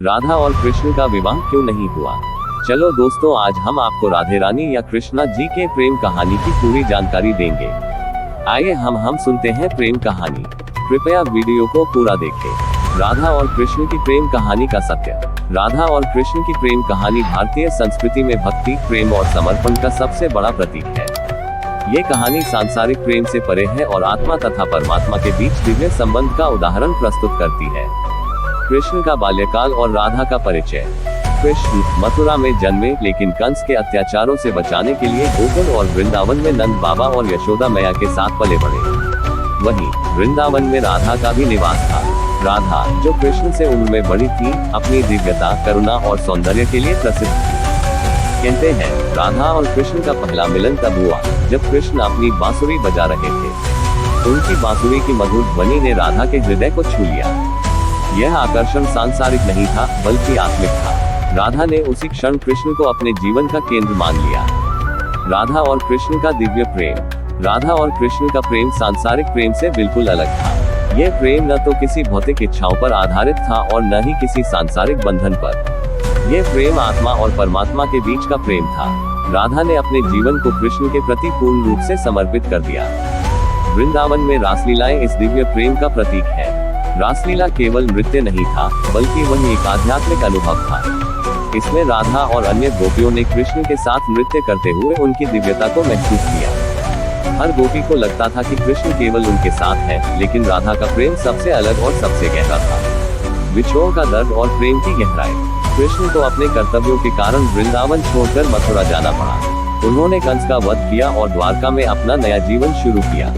राधा और कृष्ण का विवाह क्यों नहीं हुआ? चलो दोस्तों, आज हम आपको राधे रानी या कृष्णा जी के प्रेम कहानी की पूरी जानकारी देंगे। आइए हम सुनते हैं प्रेम कहानी। कृपया वीडियो को पूरा देखें। राधा और कृष्ण की प्रेम कहानी का सत्य। राधा और कृष्ण की प्रेम कहानी भारतीय संस्कृति में भक्ति, प्रेम और समर्पण का सबसे बड़ा प्रतीक है। ये कहानी सांसारिक प्रेम से परे है और आत्मा तथा परमात्मा के बीच दिव्य संबंध का उदाहरण प्रस्तुत करती है। कृष्ण का बाल्यकाल और राधा का परिचय। कृष्ण मथुरा में जन्मे, लेकिन कंस के अत्याचारों से बचाने के लिए गोकुल और वृंदावन में नंद बाबा और यशोदा मैया के साथ पले बढ़े। वहीं वृंदावन में राधा का भी निवास था। राधा, जो कृष्ण से उम्र में बड़ी थी, अपनी दिव्यता, करुणा और सौंदर्य के लिए प्रसिद्ध थी। कहते हैं, राधा और कृष्ण का पहला मिलन तब हुआ जब कृष्ण अपनी बांसुरी बजा रहे थे। उनकी बांसुरी की मधुर ध्वनि ने राधा के हृदय को छू लिया। यह आकर्षण सांसारिक नहीं था, बल्कि आत्मिक था। राधा ने उसी क्षण कृष्ण को अपने जीवन का केंद्र मान लिया। राधा और कृष्ण का दिव्य प्रेम। राधा और कृष्ण का प्रेम सांसारिक प्रेम से बिल्कुल अलग था। यह प्रेम न तो किसी भौतिक इच्छाओं पर आधारित था और न ही किसी सांसारिक बंधन पर। यह प्रेम आत्मा और परमात्मा के बीच का प्रेम था। राधा ने अपने जीवन को कृष्ण के प्रति पूर्ण रूप से समर्पित कर दिया। वृंदावन में रासलीलाएं इस दिव्य प्रेम का प्रतीक है। रासलीला केवल नृत्य नहीं था, बल्कि वह एक आध्यात्मिक अनुभव था। इसमें राधा और अन्य गोपियों ने कृष्ण के साथ नृत्य करते हुए उनकी दिव्यता को महसूस किया। हर गोपी को लगता था कि कृष्ण केवल उनके साथ है, लेकिन राधा का प्रेम सबसे अलग और सबसे गहरा था। विछोह का दर्द और प्रेम की गहराई। कृष्ण को अपने कर्तव्यों के कारण वृंदावन छोड़कर मथुरा जाना पड़ा। उन्होंने कंस का वध किया और द्वारका में अपना नया जीवन शुरू किया।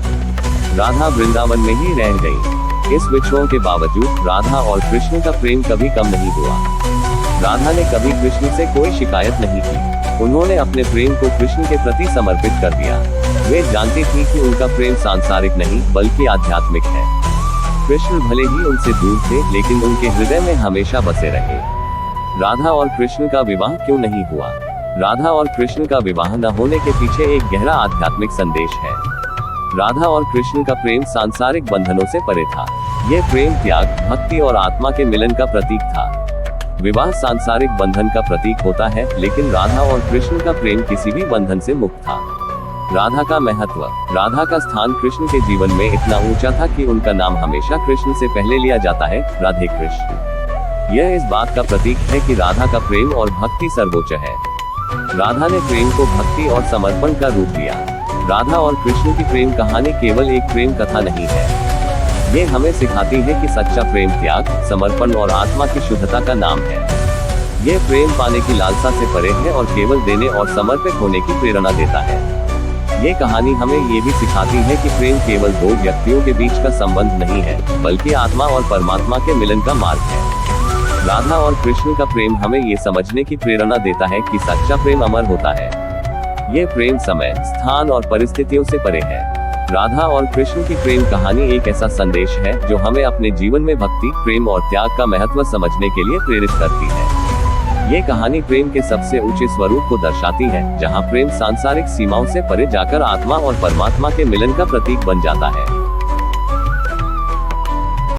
राधा वृंदावन में ही रह गई। इस विछोह के बावजूद राधा और कृष्ण का प्रेम कभी कम नहीं हुआ। राधा ने कभी कृष्ण से कोई शिकायत नहीं की। उन्होंने अपने प्रेम को कृष्ण के प्रति समर्पित कर दिया। वे जानती थी कि उनका प्रेम सांसारिक नहीं, बल्कि आध्यात्मिक है। कृष्ण भले ही उनसे दूर थे, लेकिन उनके हृदय में हमेशा बसे रहे। राधा और कृष्ण का विवाह क्यों नहीं हुआ? राधा और कृष्ण का विवाह न होने के पीछे एक गहरा आध्यात्मिक संदेश है। राधा और कृष्ण का प्रेम सांसारिक बंधनों से परे था। यह प्रेम त्याग, भक्ति और आत्मा के मिलन का प्रतीक था। विवाह सांसारिक बंधन का प्रतीक होता है, लेकिन राधा और कृष्ण का प्रेम किसी भी बंधन से मुक्त था। राधा का महत्व। राधा का स्थान कृष्ण के जीवन में इतना ऊंचा था कि उनका नाम हमेशा कृष्ण से पहले लिया जाता है, राधे कृष्ण। यह इस बात का प्रतीक है कि राधा का प्रेम और भक्ति सर्वोच्च है। राधा ने प्रेम को भक्ति और समर्पण का रूप दिया। राधा और कृष्ण की प्रेम कहानी केवल एक प्रेम कथा नहीं है। ये हमें सिखाती है कि सच्चा प्रेम त्याग, समर्पण और आत्मा की शुद्धता का नाम है। यह प्रेम पाने की लालसा से परे है और केवल देने और समर्पित होने की प्रेरणा देता है। ये कहानी हमें ये भी सिखाती है कि प्रेम केवल दो व्यक्तियों के बीच का संबंध नहीं है, बल्कि आत्मा और परमात्मा के मिलन का मार्ग है। राधा और कृष्ण का प्रेम हमें ये समझने की प्रेरणा देता है कि सच्चा प्रेम अमर होता है। ये प्रेम समय, स्थान और परिस्थितियों से परे है। राधा और कृष्ण की प्रेम कहानी एक ऐसा संदेश है जो हमें अपने जीवन में भक्ति, प्रेम और त्याग का महत्व समझने के लिए प्रेरित करती है। ये कहानी प्रेम के सबसे ऊंचे स्वरूप को दर्शाती है, जहां प्रेम सांसारिक सीमाओं से परे जाकर आत्मा और परमात्मा के मिलन का प्रतीक बन जाता है।